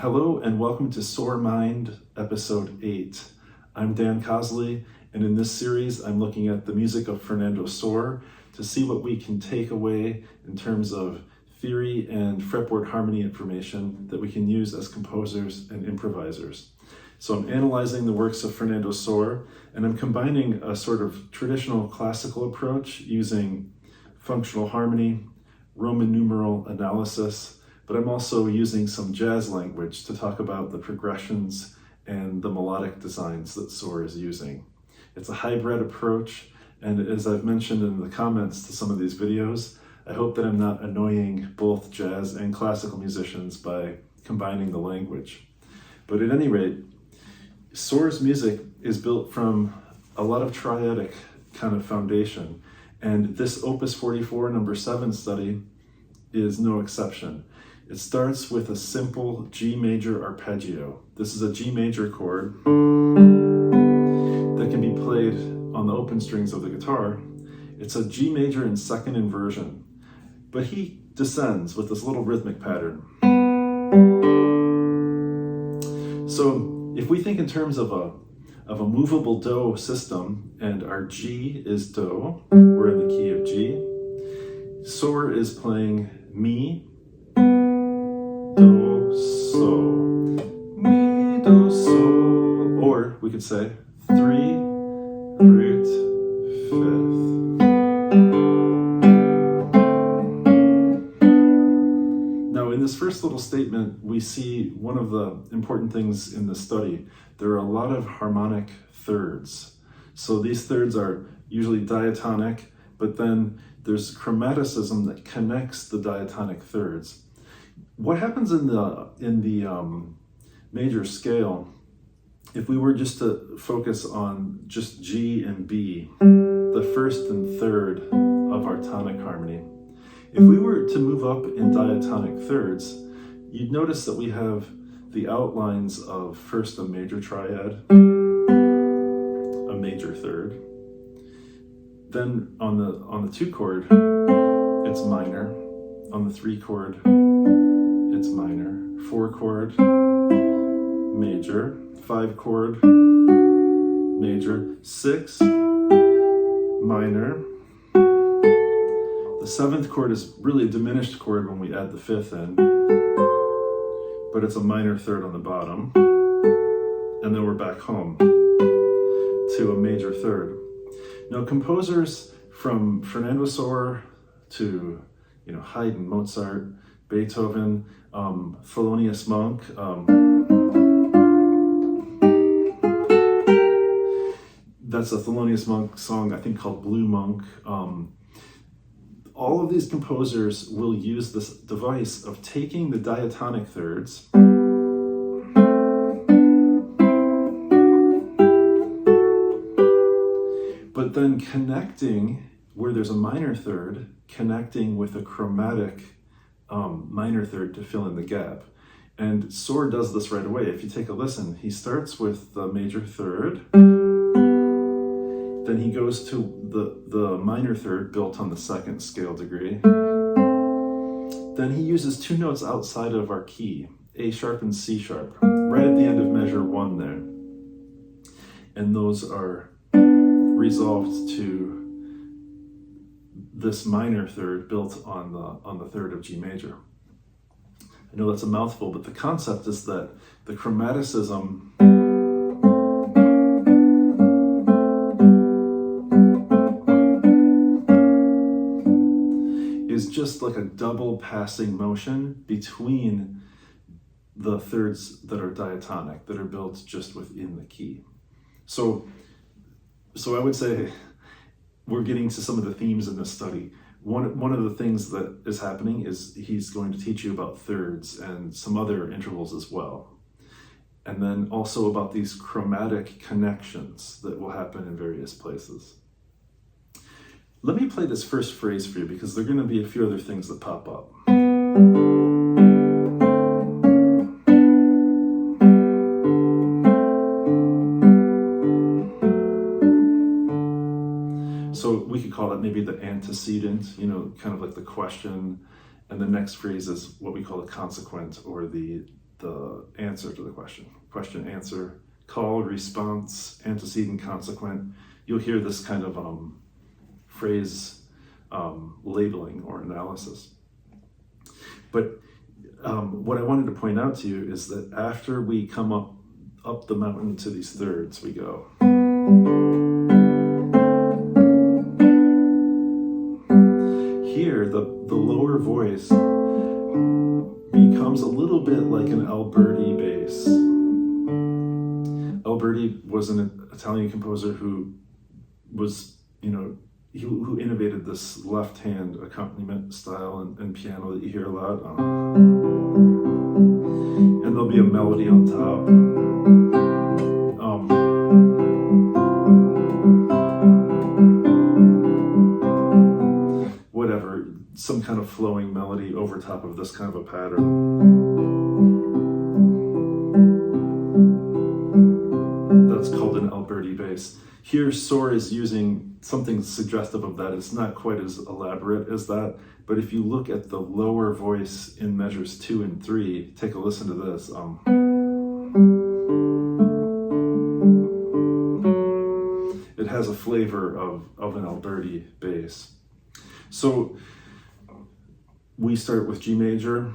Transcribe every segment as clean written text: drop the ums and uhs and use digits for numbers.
Hello and welcome to Sor Mind, episode 8. I'm Dan Cosley, and in this series I'm looking at the music of Fernando Sor to see what we can take away in terms of theory and fretboard harmony information that we can use as composers and improvisers. So I'm analyzing the works of Fernando Sor, and I'm combining a sort of traditional classical approach using functional harmony, Roman numeral analysis, but I'm also using some jazz language to talk about the progressions and the melodic designs that Sor is using. It's a hybrid approach, and as I've mentioned in the comments to some of these videos, I hope that I'm not annoying both jazz and classical musicians by combining the language. But at any rate, Sor's music is built from a lot of triadic kind of foundation, and this Opus 44 number 7 study is no exception. It starts with a simple G major arpeggio. This is a G major chord that can be played on the open strings of the guitar. It's a G major in second inversion, but he descends with this little rhythmic pattern. So if we think in terms of a movable Do system, and our G is Do, we're in the key of G. Sor is playing Mi, Do, So, Mi, Do, So, or we could say 3, root, 5th. Now in this first little statement, we see one of the important things in the study. There are a lot of harmonic thirds. So these thirds are usually diatonic, but then there's chromaticism that connects the diatonic thirds. What happens in the major scale, if we were just to focus on just G and B, the first and third of our tonic harmony, if we were to move up in diatonic thirds, you'd notice that we have the outlines of first a major triad, a major third. Then on the 2 chord, it's minor. On the 3 chord, it's minor. 4 chord, major. 5 chord, major. 6, minor. The 7th chord is really a diminished chord when we add the 5th in, but it's a minor third on the bottom. And then we're back home to a major third. Now, composers from Fernando Sor to Haydn, Mozart, Beethoven, Thelonious Monk, that's a Thelonious Monk song I think called Blue Monk. All of these composers will use this device of taking the diatonic thirds but then connecting, where there's a minor third, connecting with a chromatic minor third to fill in the gap. And Sor does this right away. If you take a listen, he starts with the major third, then he goes to the minor third built on the 2nd scale degree. Then he uses 2 notes outside of our key, A sharp and C sharp, right at the end of measure 1 there. And those are resolved to this minor third built on the 3rd of G major. I know that's a mouthful, but the concept is that the chromaticism is just like a double passing motion between the thirds that are diatonic, that are built just within the key. So I would say we're getting to some of the themes in this study. One of the things that is happening is he's going to teach you about thirds and some other intervals as well. And then also about these chromatic connections that will happen in various places. Let me play this first phrase for you because there are going to be a few other things that pop up. So we could call it maybe the antecedent, kind of like the question, and the next phrase is what we call the consequent, or the the answer to the question. Question, answer, call, response, antecedent, consequent. You'll hear this kind of phrase labeling or analysis. But what I wanted to point out to you is that after we come up the mountain to these thirds, we go. Here, the lower voice becomes a little bit like an Alberti bass. Alberti was an Italian composer who was, who innovated this left-hand accompaniment style and piano that you hear a lot. And there'll be a melody on top. Whatever, some kind of flowing melody over top of this kind of a pattern. That's called an Alberti bass. Here, Sor is using something suggestive of that. It's not quite as elaborate as that, but if you look at the lower voice in measures 2 and 3, take a listen to this. It has a flavor of an Alberti bass. So we start with G major.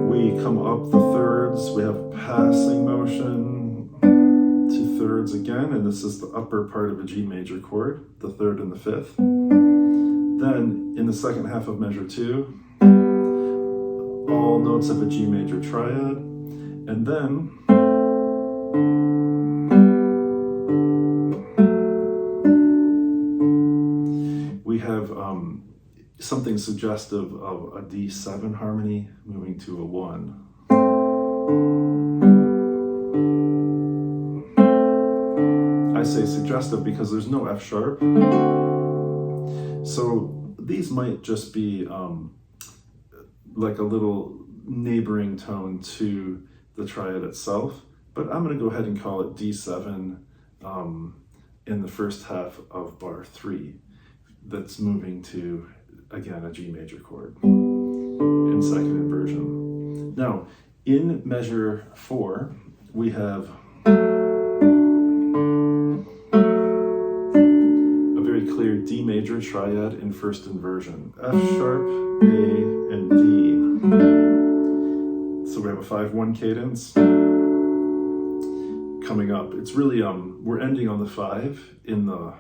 We come up the thirds. We have passing motion to thirds again, and this is the upper part of a G major chord, the third and the fifth. Then in the second half of measure 2, all notes of a G major triad, and then we have something suggestive of a D7 harmony moving to a 1. I say suggestive because there's no F sharp. So these might just be like a little neighboring tone to the triad itself, but I'm going to go ahead and call it D7 in the first half of bar 3. That's moving to, again, a G major chord in second inversion. Now, in measure 4, we have a very clear D major triad in first inversion. F sharp, A, and D. So we have a 5-1 cadence coming up. It's really, we're ending on the 5 in the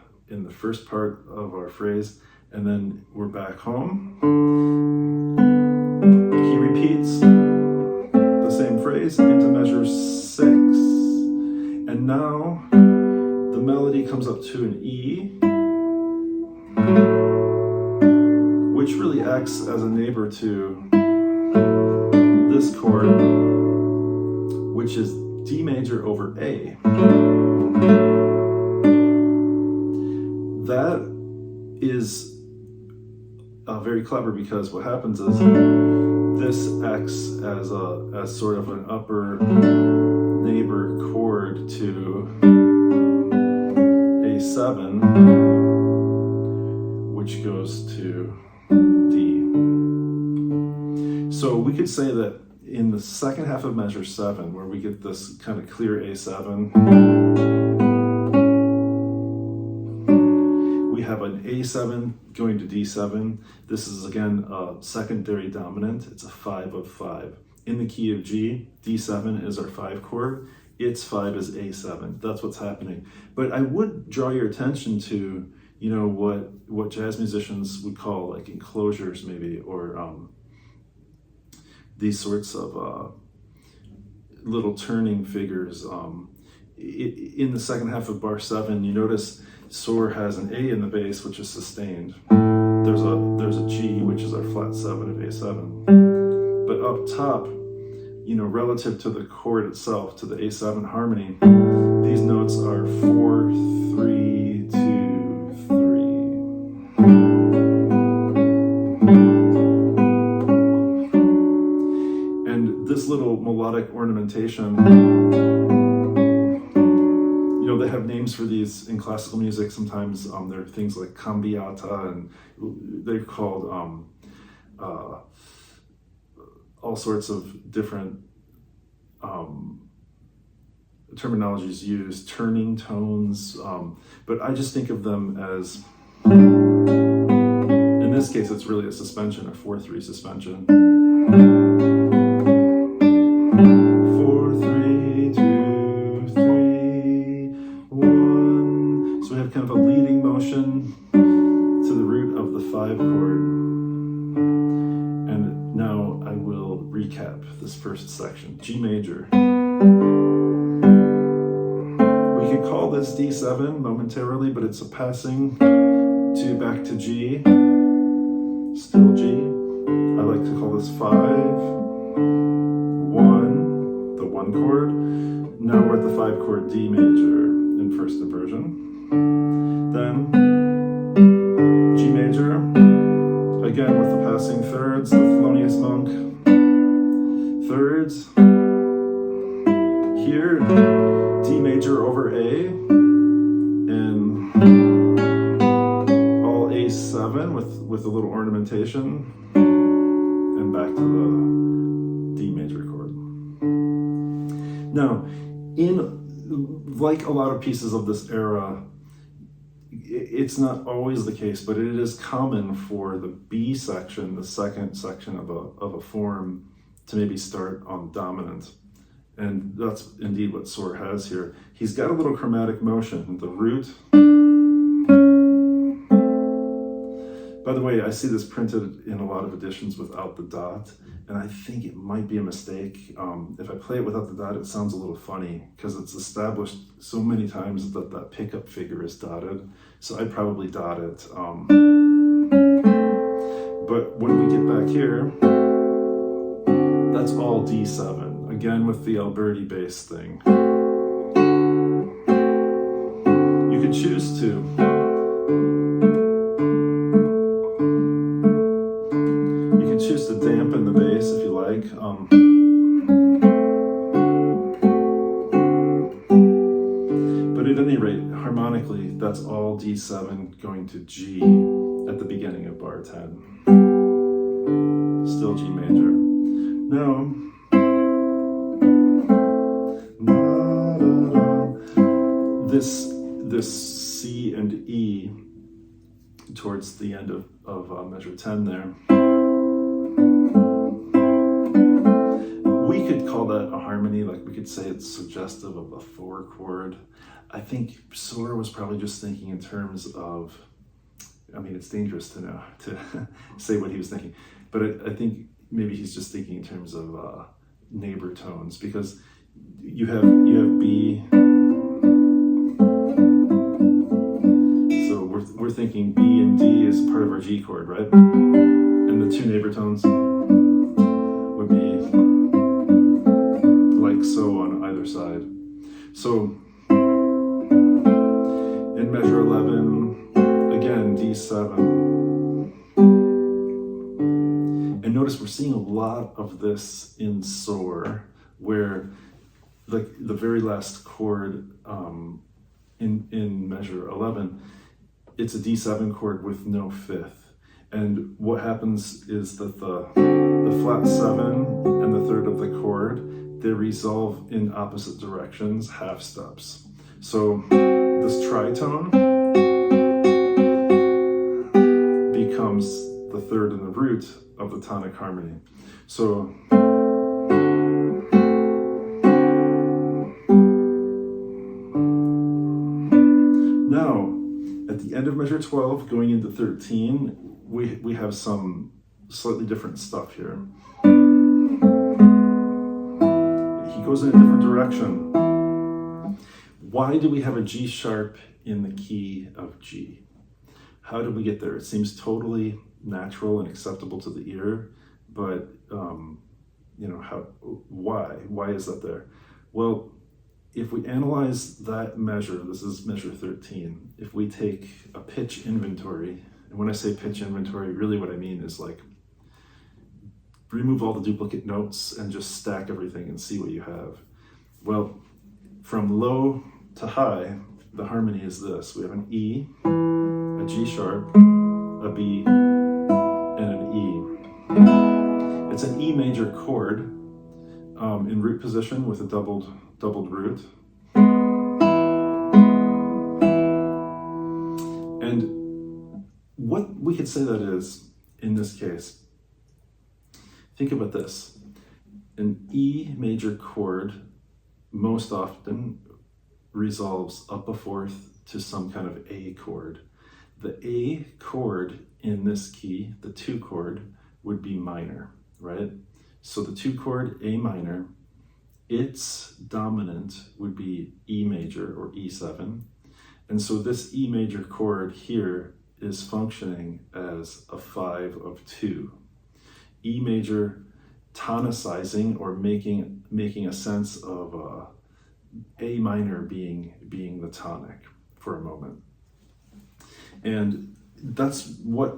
first part of our phrase, and then we're back home. He repeats the same phrase into measure 6, and now the melody comes up to an E, which really acts as a neighbor to this chord, which is D major over A. That is very clever because what happens is this acts as sort of an upper neighbor chord to A7, which goes to D. So we could say that in the second half of measure 7, where we get this kind of clear A7, we have an A7 going to D7. This is again a secondary dominant. It's a 5 of 5. In the key of G, D7 is our 5 chord. Its 5 is A7. That's what's happening. But I would draw your attention to, what jazz musicians would call like enclosures maybe, or these sorts of little turning figures. In the second half of bar 7, you notice Sor has an A in the bass, which is sustained. There's a G, which is our flat 7 of A7. But up top, relative to the chord itself, to the A7 harmony, these notes are 4, 3, 2, 3. And this little melodic ornamentation, they have names for these in classical music. Sometimes there are things like cambiata, and they're called all sorts of different terminologies used, turning tones, but I just think of them as, in this case, it's really a suspension, a 4/3 suspension. 4, 3, 2, 3, 1. So we have kind of a leading motion to the root of the 5 chord. And now I will recap this first section. G major. We could call this D7 momentarily, but it's a passing back to G. Still G. I like to call this 5, 1, the 1 chord. Now we're at the 5 chord D major in first inversion. Then G major, again with the passing thirds, the Thelonious Monk thirds. Here, D major over A, and all A7 with a little ornamentation, and back to the D major chord. Now, like a lot of pieces of this era, it's not always the case, but it is common for the B section, the second section of a form, to maybe start on dominant. And that's indeed what Sor has here. He's got a little chromatic motion, the root. By the way, I see this printed in a lot of editions without the dot, and I think it might be a mistake. If I play it without the dot, it sounds a little funny because it's established so many times that that pickup figure is dotted. So I'd probably dot it. But when we get back here, that's all D7, again with the Alberti bass thing. You can choose to dampen the bass if you like. But at any rate, harmonically, that's all D7 going to G at the beginning of bar 10. Still G major. Now, this C and E towards the end of measure 10 there, we could call that a harmony, like we could say it's suggestive of a 4 chord. I think Sor was probably just thinking in terms of, I mean, it's dangerous to know, to say what he was thinking, but I think maybe he's just thinking in terms of neighbor tones, because you have B, so we're thinking B and D is part of our G chord, right? And the 2 neighbor tones would be like so on either side. So in measure 11, again, D7. And notice we're seeing a lot of this in Sor, where the very last chord in measure 11, it's a D7 chord with no 5th. And what happens is that the flat 7 and the 3rd of the chord, they resolve in opposite directions, half steps. So this tritone becomes the 3rd and the root of the tonic harmony. So now, at the end of measure 12, going into 13, we have some slightly different stuff here. He goes in a different direction. Why do we have a G sharp in the key of G? How did we get there? It seems totally natural and acceptable to the ear, but why is that there? Well, if we analyze that measure, this is measure 13, if we take a pitch inventory, and when I say pitch inventory, really what I mean is like remove all the duplicate notes and just stack everything and see what you have. Well, from low to high, the harmony is this. We have an E, a G sharp, a B, and an E. it's an E major chord in root position with a doubled root. And what we could say that is, in this case, think about this. An E major chord most often resolves up a fourth to some kind of A chord. The A chord in this key, the 2 chord, would be minor, right? So the 2 chord A minor, its dominant would be E major or E7. And so this E major chord here is functioning as a 5 of 2. E major tonicizing or making a sense of A minor being the tonic for a moment. And that's what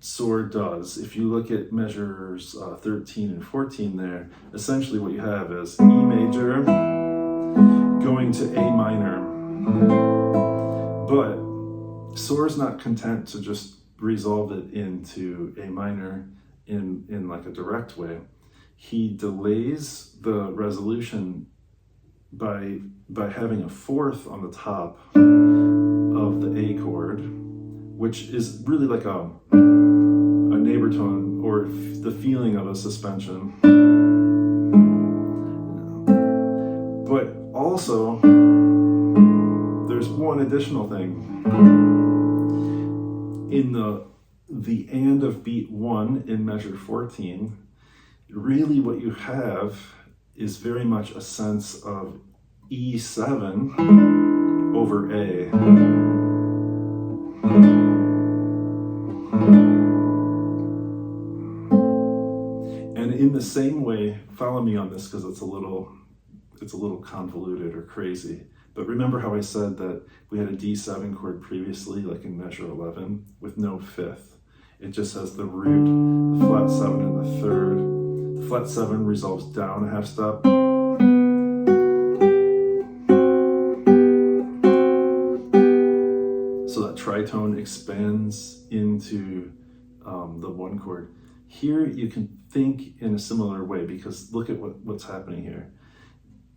Sor does. If you look at measures 13 and 14 there, essentially what you have is E major going to A minor. But Sor's not content to just resolve it into A minor in like a direct way. He delays the resolution by having a fourth on the top of the A chord, which is really like a neighbor tone or the feeling of a suspension. But also, there's one additional thing. In the and of beat 1 in measure 14, really what you have is very much a sense of E7 over A. And in the same way, follow me on this because it's a little convoluted or crazy. But remember how I said that we had a D7 chord previously, like in measure 11, with no fifth. It just has the root, the flat 7, and the third. The flat 7 resolves down a half step. So that tritone expands into the 1 chord. Here you can think in a similar way because look at what's happening here.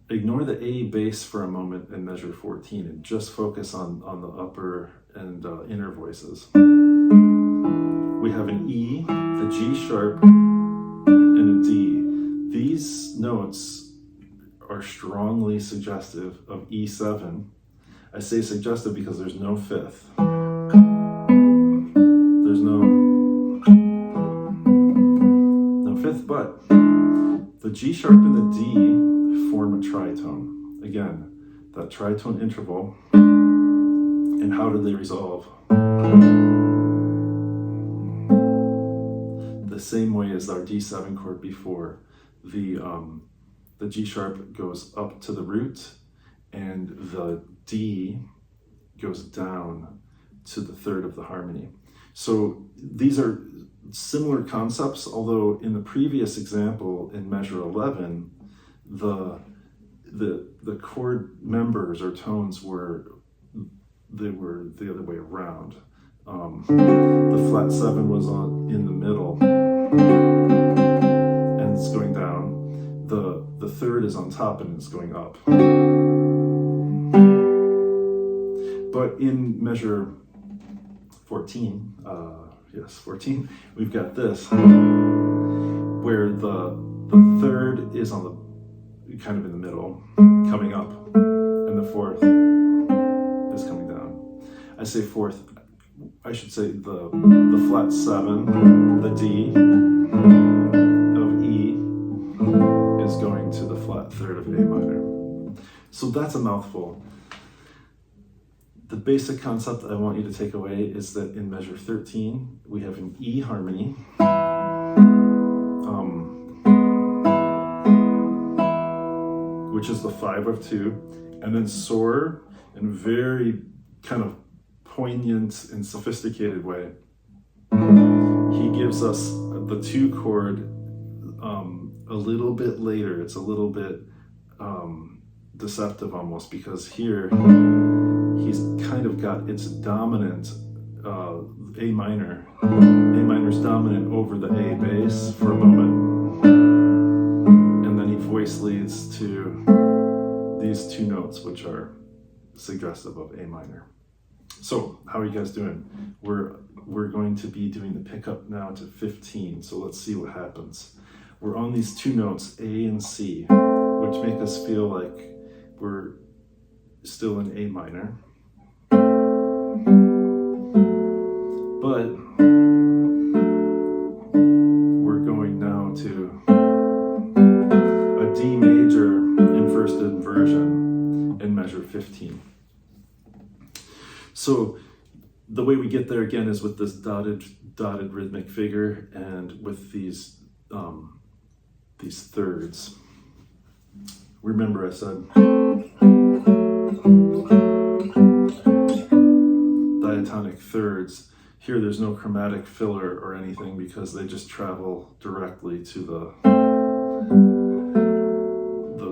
Ignore the A bass for a moment in measure 14 and just focus on the upper and inner voices. We have an E, the G sharp, and a D. These notes are strongly suggestive of E7. I say suggestive because there's no fifth. There's no fifth, but the G sharp and the D form a tritone. Again, that tritone interval. And how do they resolve? The same way as our D7 chord before. The G sharp goes up to the root and the D goes down to the third of the harmony. So these are similar concepts, although in the previous example in measure 11, the chord members or tones were the other way around. The flat 7 was in the middle and it's going down. The third is on top and it's going up. But in measure 14, 14, we've got this, where the third is on the kind of in the middle, coming up, and the fourth is coming down. I say fourth, I should say the flat 7, the D of E is going to the flat third of A minor. So that's a mouthful. The basic concept I want you to take away is that in measure 13, we have an E harmony. Which is the 5 of 2, and then Sor in a very kind of poignant and sophisticated way. He gives us the 2 chord a little bit later. It's a little bit deceptive almost, because here he's kind of got its dominant A minor. A minor's dominant over the A bass for a moment, and then he voice leads to these two notes, which are suggestive of A minor. So, how are you guys doing? We're going to be doing the pickup now to 15, so let's see what happens. We're on these two notes, A and C, which make us feel like we're still in A minor. But we're going now to a D major in first inversion in measure 15. So the way we get there again is with this dotted rhythmic figure and with these thirds. Remember I said diatonic thirds. Here there's no chromatic filler or anything because they just travel directly to the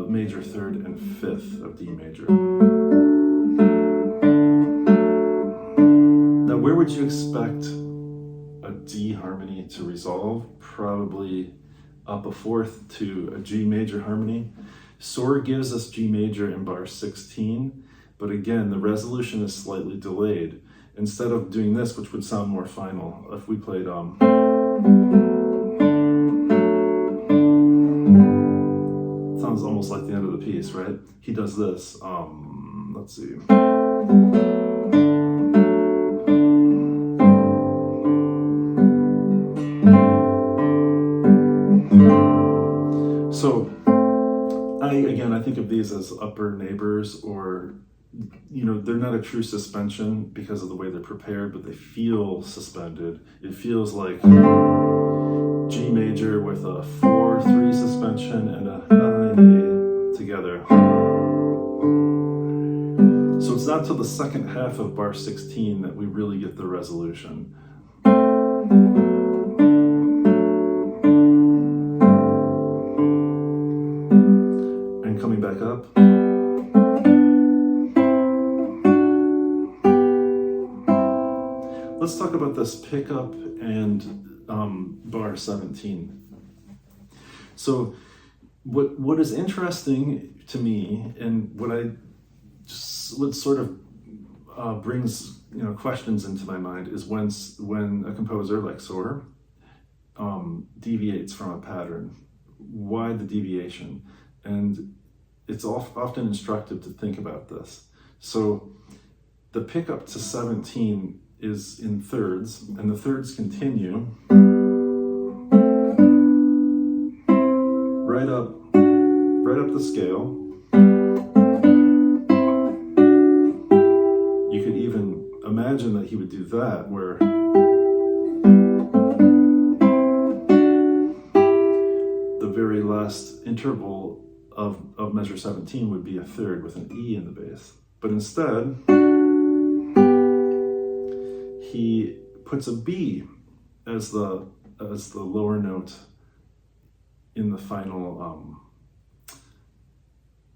major third and fifth of D major. Now where would you expect a D harmony to resolve? Probably up a fourth to a G major harmony. Sor gives us G major in bar 16, but again the resolution is slightly delayed. Instead of doing this, which would sound more final, if we played sounds almost like the end of the piece, right? He does this. Let's see. So I think of these as upper neighbors, or they're not a true suspension because of the way they're prepared, but they feel suspended. It feels like G major with a 4-3 suspension and a 9-8 together. So it's not till the second half of bar 16 that we really get the resolution. And coming back up. Let's talk about this pickup and bar 17. So what is interesting to me, and what sort of brings questions into my mind, is when a composer like Sor deviates from a pattern. Why the deviation? And it's often instructive to think about this. So the pickup to 17 is in thirds, and the thirds continue right up the scale. You could even imagine that he would do that, where the very last interval of measure 17 would be a third with an E in the bass. But instead, he puts a B as the lower note in the final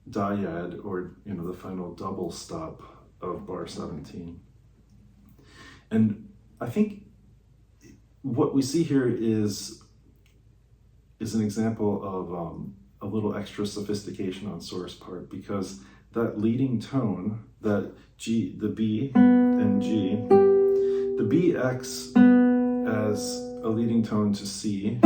dyad, or the final double stop of bar 17. And I think what we see here is an example of a little extra sophistication on Sor's part, because that leading tone, that G, the B and G, the B acts as a leading tone to C,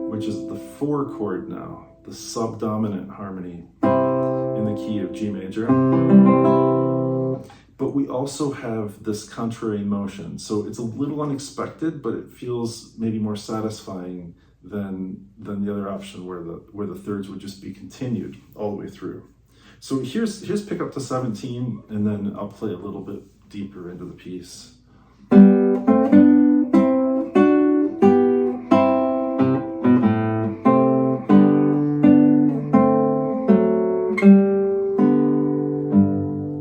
which is the 4 chord now, the subdominant harmony in the key of G major. But we also have this contrary motion, so it's a little unexpected, but it feels maybe more satisfying than the other option where the thirds would just be continued all the way through. So here's pick up to 17, and then I'll play a little bit deeper into the piece.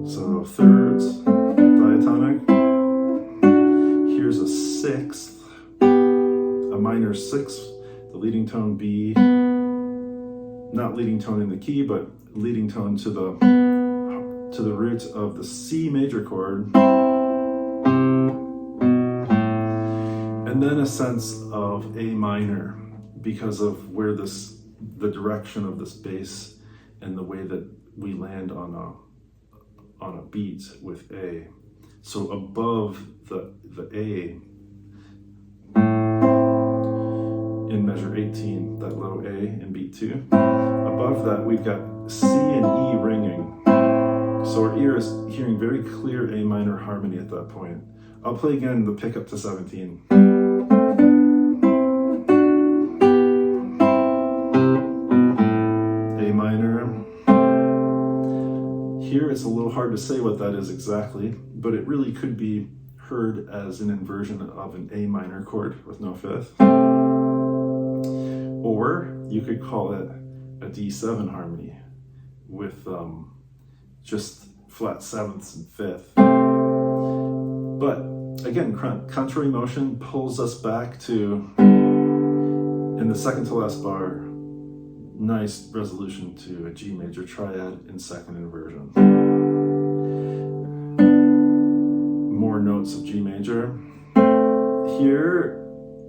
So thirds, diatonic. Here's a sixth, a minor sixth, the leading tone B, not leading tone in the key, but leading tone to the root of the C major chord, And then a sense of A minor because of where the direction of this bass and the way that we land on a beat with A. So above the A in measure 18, that low A in beat 2, above that we've got C and E ringing. So our ear is hearing very clear A minor harmony at that point. I'll play again the pickup to 17. A minor. Here it's a little hard to say what that is exactly, but it really could be heard as an inversion of an A minor chord with no fifth. Or you could call it a D7 harmony with just flat sevenths and fifth. But again, contrary motion pulls us back to, in the second to last bar, nice resolution to a G major triad in second inversion. More notes of G major. Here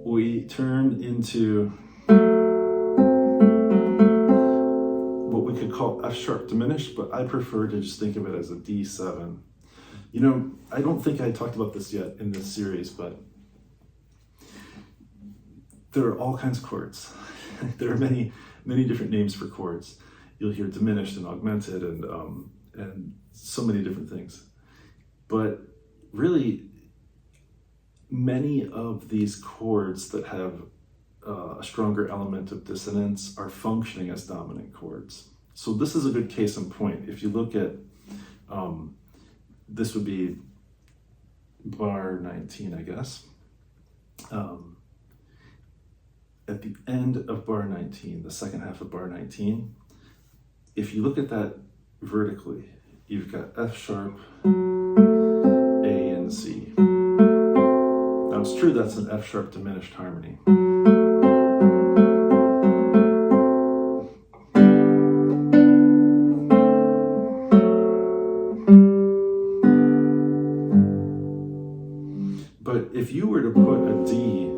we turn into what we could call F sharp diminished, but I prefer to just think of it as a D7. You know, I don't think I talked about this yet in this series, but there are all kinds of chords. There are many different names for chords. You'll hear diminished and augmented and so many different things. But really, many of these chords that have a stronger element of dissonance are functioning as dominant chords. So this is a good case in point. If you look at, this would be bar 19, I guess. At the end of bar 19, the second half of bar 19, if you look at that vertically, you've got F sharp, A, and C. Now it's true that's an F sharp diminished harmony. But if you were to put a D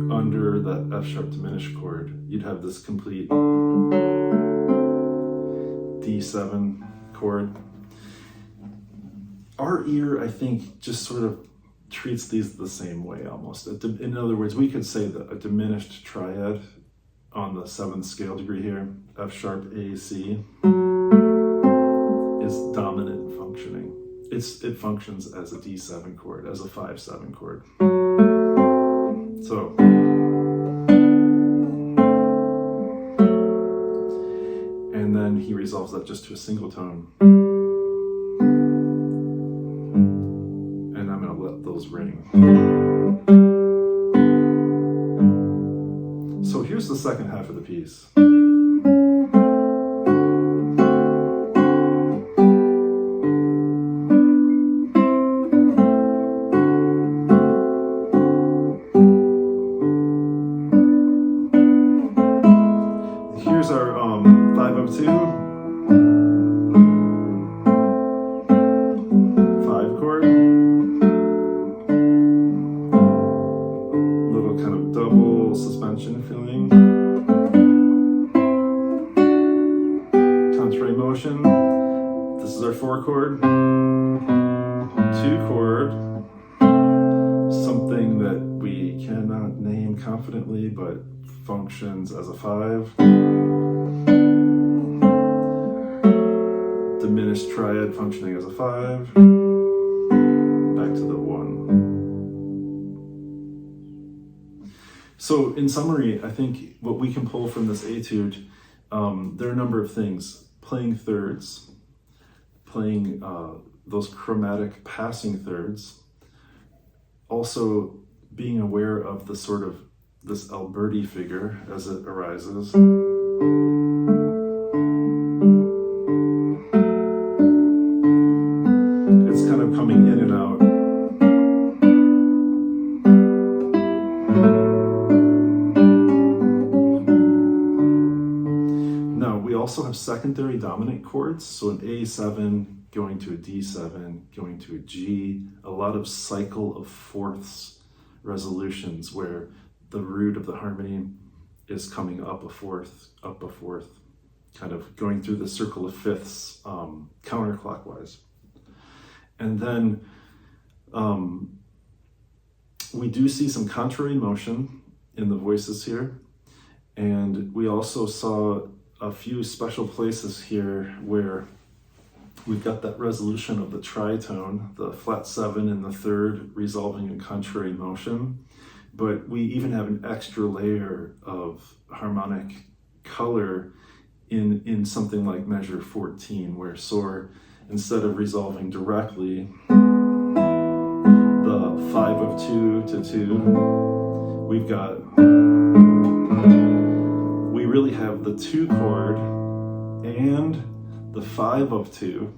under that F sharp diminished chord, you'd have this complete D7 chord. Our ear, I think, just sort of treats these the same way almost. In other words, we could say that a diminished triad on the 7th scale degree here, F sharp A, C, is dominant functioning. It functions as a D7 chord, as a 5-7 chord. So, and then he resolves that just to a single tone. And I'm going to let those ring. So here's the second half of the piece. Here's our 502, 5 chord, little kind of double suspension feeling, contrary motion. This is our 4 chord, 2 chord, something that we cannot name confidently but functions as a 5. Diminished triad functioning as a 5. Back to the 1. So in summary, I think what we can pull from this etude, there are a number of things. Playing thirds, playing those chromatic passing thirds, also being aware of the sort of this Alberti figure as it arises. It's kind of coming in and out. Now, we also have secondary dominant chords, so an A7 going to a D7, going to a G, a lot of cycle of fourths resolutions where the root of the harmony is coming up a fourth, kind of going through the circle of fifths counterclockwise. And then we do see some contrary motion in the voices here. And we also saw a few special places here where we've got that resolution of the tritone, the flat 7 in the third resolving in contrary motion. But we even have an extra layer of harmonic color in something like measure 14, where Sor, instead of resolving directly the 5 of 2 to 2, we really have the 2 chord and the 5 of 2,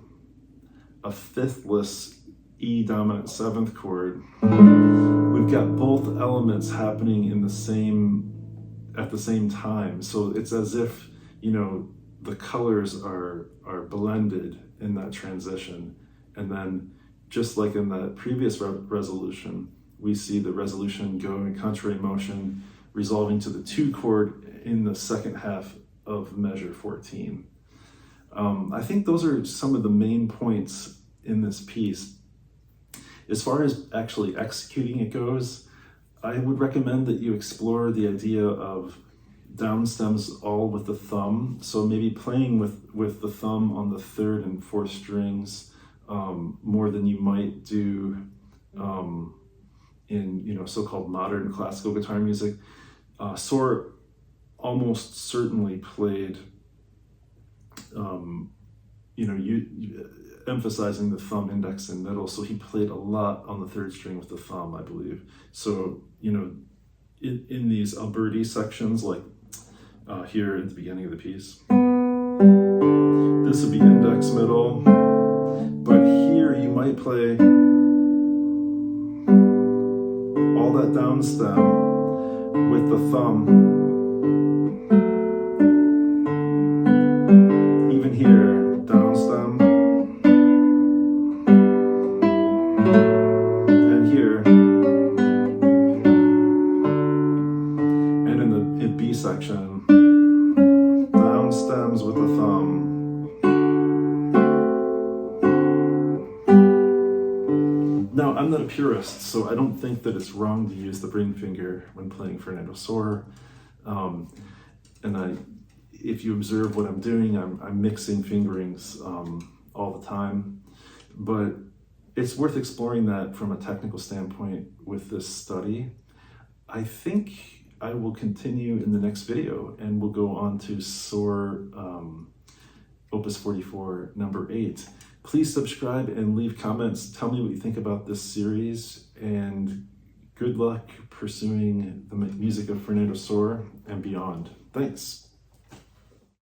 a fifthless E dominant 7th chord. We've got both elements happening at the same time. So it's as if, the colors are blended in that transition. And then just like in the previous resolution, we see the resolution go in contrary motion, resolving to the 2 chord in the second half of measure 14. I think those are some of the main points in this piece. As far as actually executing it goes, I would recommend that you explore the idea of down stems all with the thumb. So maybe playing with the thumb on the 3rd and 4th strings more than you might do in so-called modern classical guitar music. Sor almost certainly played emphasizing the thumb, index, and middle. So he played a lot on the 3rd string with the thumb, I believe. So, in these Alberti sections, like here at the beginning of the piece, this would be index, middle. But here you might play all that down stem with the thumb. Even here, down stem. And here. And in the B section, down stems with the thumb. Now, I'm not a purist, so I don't think that it's wrong to use the ring finger when playing Fernando Sor. If you observe what I'm doing, I'm mixing fingerings all the time. But it's worth exploring that from a technical standpoint with this study. I think I will continue in the next video, and we'll go on to Sor Opus 44, number 8. Please subscribe and leave comments. Tell me what you think about this series, and good luck pursuing the music of Fernando Sor and beyond. Thanks.